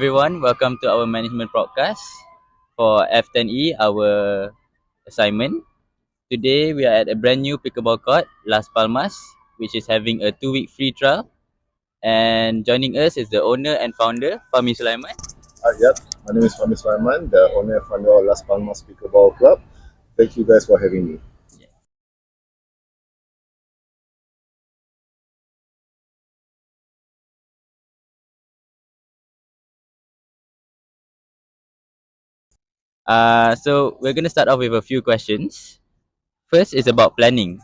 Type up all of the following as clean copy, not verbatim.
Everyone, welcome to our management podcast for F10E, our assignment. Today we are at a brand new pickleball court, Las Palmas, which is having a 2-week free trial. And joining us is the owner and founder, Fahmi Sulaiman. Yep, my name is Fahmi Sulaiman, the owner and founder of Las Palmas Pickleball Club. Thank you guys for having me. So we're going to start off with a few questions. First is about planning.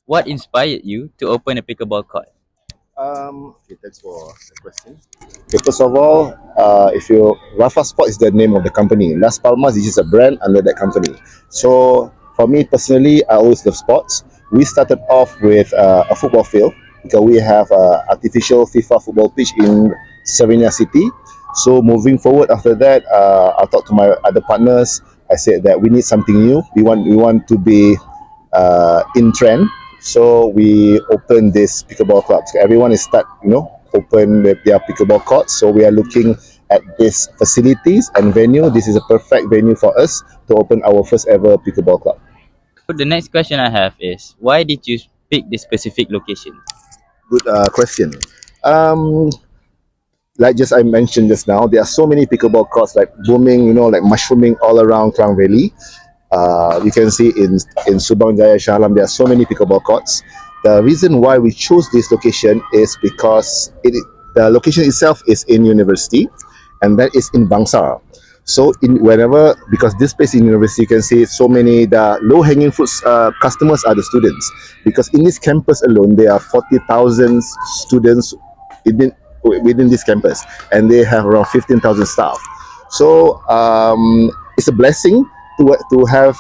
What inspired you to open a pickleball court? Okay, thanks for the question. Okay, first of all, if you Rafa Sport is the name of the company. Las Palmas is just a brand under that company. So for me personally, I always love sports. We started off with a football field because we have a artificial FIFA football pitch in Sarina City. So moving forward after that, I talked to my other partners. I said that we need something new. We want to be in trend. So we open this pickleball club. So everyone is open with their pickleball courts. So we are looking at these facilities and venue. This is a perfect venue for us to open our first ever pickleball club. So the next question I have is, why did you pick this specific location? Good question. Um, like just I mentioned just now, there are so many pickleball courts like booming, like mushrooming all around Klang Valley. You can see in Subang Jaya Shah Alam, there are so many pickleball courts. The reason why we chose this location is because the location itself is in university, and that is in Bangsar. So because this place in university, you can see so many the low hanging fruits customers are the students, because in this campus alone there are 40,000 students within this campus, and they have around 15,000 staff. So it's a blessing to have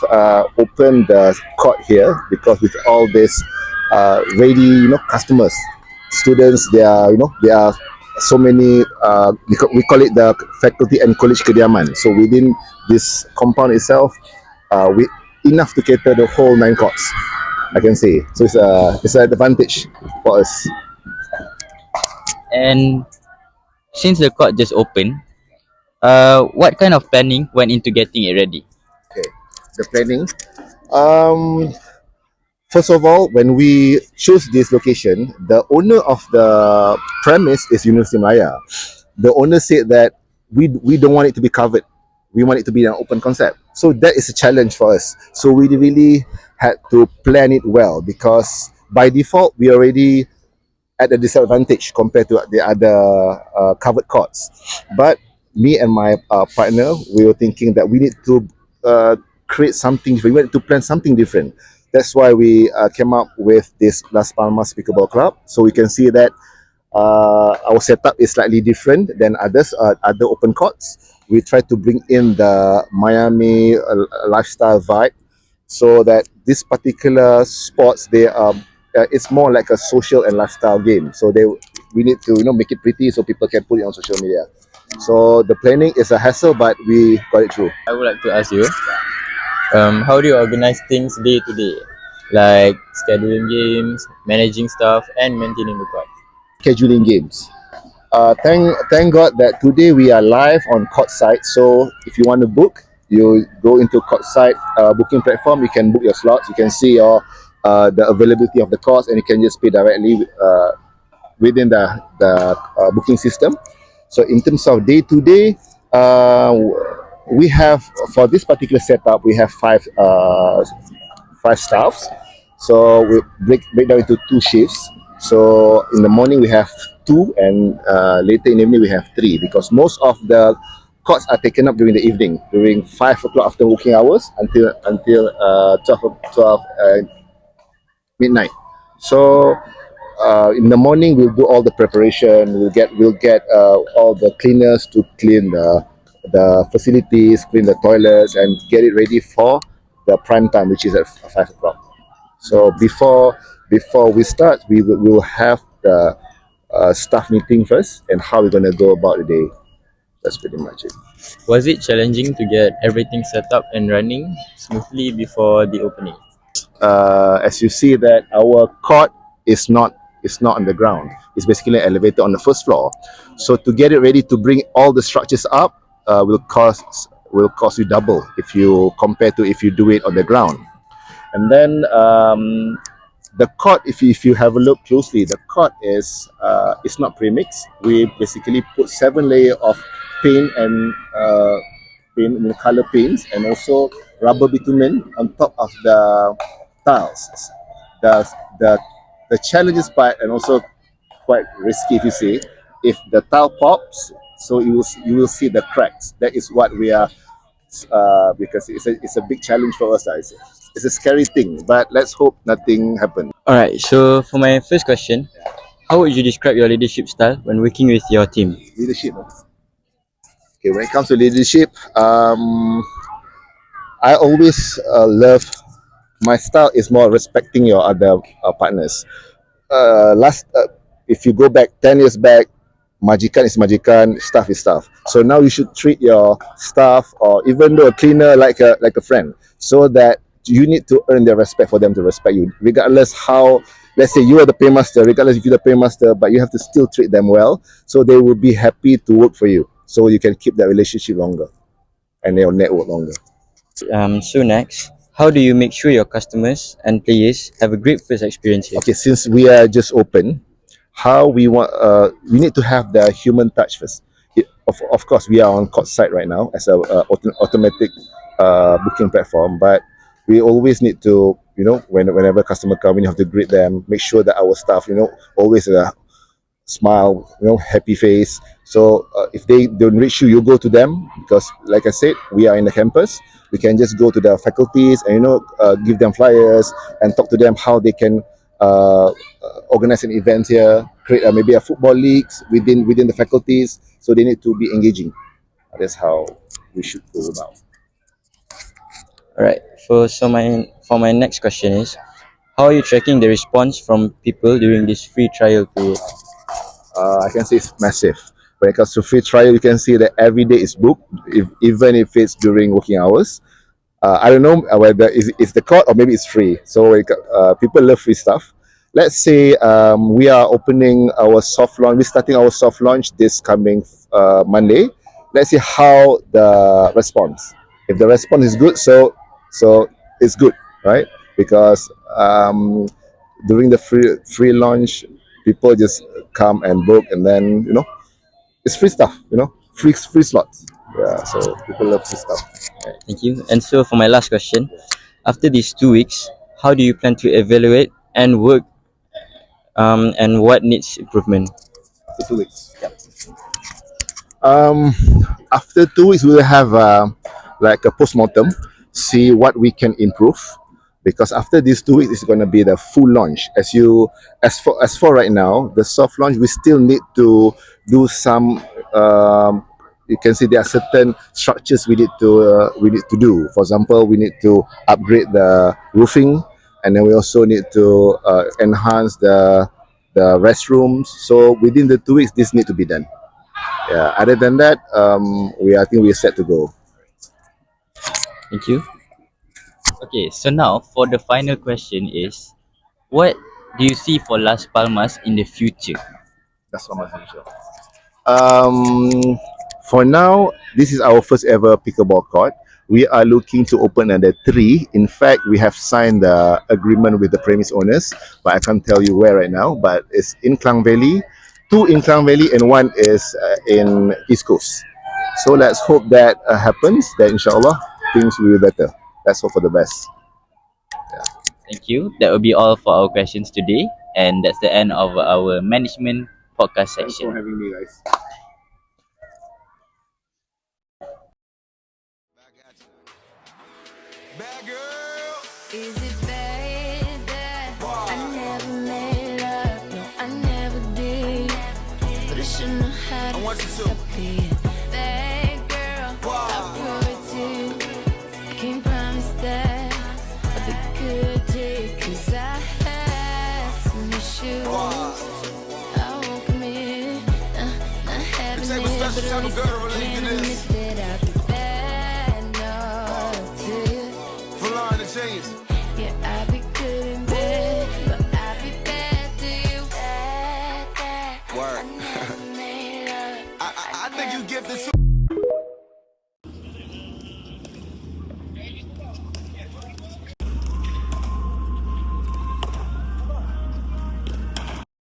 opened the court here, because with all this ready customers, students, there are so many we call it the faculty and college kediaman. So within this compound itself, we enough to cater the whole 9 courts, I can say. So it's an advantage for us. And since the court just opened, what kind of planning went into getting it ready? Okay, the planning. Um, First of all, when we chose this location, the owner of the premise is University Malaya. The owner said that we don't want it to be covered. We want it to be an open concept. So that is a challenge for us. So we really had to plan it well, because by default we already at a disadvantage compared to the other covered courts. But me and my partner, we were thinking that we need to create something. We wanted to plan something different. That's why we came up with this Las Palmas Pickleball Club. So we can see that our setup is slightly different than other open courts. We try to bring in the Miami lifestyle vibe, so that this particular sports, they are it's more like a social and lifestyle game. So we need to make it pretty so people can put it on social media. So the planning is a hassle, but we got it through. I would like to ask you, how do you organize things day to day, like scheduling games, managing staff, and maintaining the court? Scheduling games. Thank God that today we are live on court site. So if you want to book, you go into court site booking platform. You can book your slots. You can see your the availability of the course, and you can just pay directly within the booking system. So in terms of day to day, we have, for this particular setup, we have five staffs. So we break down into 2 shifts. So in the morning we have 2, and later in the evening we have 3, because most of the courts are taken up during the evening, during 5 o'clock after working hours until 12 midnight. So in the morning we'll do all the preparation. We'll get all the cleaners to clean the facilities, clean the toilets, and get it ready for the prime time, which is at 5 o'clock. So before we start, we will have the staff meeting first, and how we're gonna go about the day. That's pretty much it. Was it challenging to get everything set up and running smoothly before the opening? As you see that our court is not It's not on the ground. It's basically an elevator on the first floor. So to get it ready to bring all the structures up will cost you double if you compare to if you do it on the ground. And then the cot, if you have a look closely, the cot is it's not premix. We basically put 7 layers of paint and color paints, and also rubber bitumen on top of the tiles. The the the challenges part, and also quite risky if you see, if the tile pops, so you will see the cracks. That is what we are because it's a big challenge for us. It's a scary thing, but let's hope nothing happens. All right. So for my first question, how would you describe your leadership style when working with your team? Leadership. Okay, when it comes to leadership, I always love my style is more respecting your other partners. Last If you go back 10 years back, majikan is majikan, staff is staff. So now you should treat your staff, or even though a cleaner, like a friend, so that you need to earn their respect for them to respect you, regardless how. Let's say you are the paymaster, regardless if you're the paymaster, but you have to still treat them well, so they will be happy to work for you, so you can keep that relationship longer and your network longer. So next, how do you make sure your customers and players have a great first experience here? Okay, since we are just open, how we need to have the human touch first. Of course, we are on court site right now as a automatic booking platform, but we always need to, whenever customer come, we have to greet them, make sure that our staff, always smile, happy face. So if they don't reach you, you go to them, because like I said, we are in the campus. We can just go to the faculties and give them flyers and talk to them how they can organize an event here, create maybe a football leagues within the faculties. So they need to be engaging. That's how we should go about. All right. For my next question is, how are you tracking the response from people during this free trial period? I can say it's massive. When it comes to free trial, you can see that every day is booked, even if it's during working hours. I don't know whether it's the court or maybe it's free. So people love free stuff. Let's say we are opening our soft launch. We're starting our soft launch this coming Monday. Let's see how the response. If the response is good, so it's good, right? Because during the free launch, people just come and book, and then it's free stuff. Free slots. Yeah, so people love free stuff. Thank you. And so for my last question, after these 2 weeks, how do you plan to evaluate and work and what needs improvement? For 2 weeks. Yeah. Um, After 2 weeks, we will have like a post-mortem, see what we can improve. Because after these 2 weeks, it's going to be the full launch. As for right now, the soft launch, we still need to do some. You can see there are certain structures we need to do. For example, we need to upgrade the roofing, and then we also need to enhance the restrooms. So within the 2 weeks, this need to be done. Yeah. Other than that, I think we're set to go. Thank you. Okay, so now for the final question is, what do you see for Las Palmas in the future? That's what my future. Um, for now, this is our first ever pickleball court. We are looking to open another three. In fact, we have signed the agreement with the premise owners, but I can't tell you where right now. But it's in Klang Valley, two in Klang Valley, and one is in East Coast. So let's hope that happens. That inshallah things will be better. Let's hope for the best. Thank you. That will be all for our questions today, and that's the end of our management podcast Thanks for section. having me, guys. Bad girl. Is it bad that I never made love? No, I never did. But I shouldn't have had I want you to. a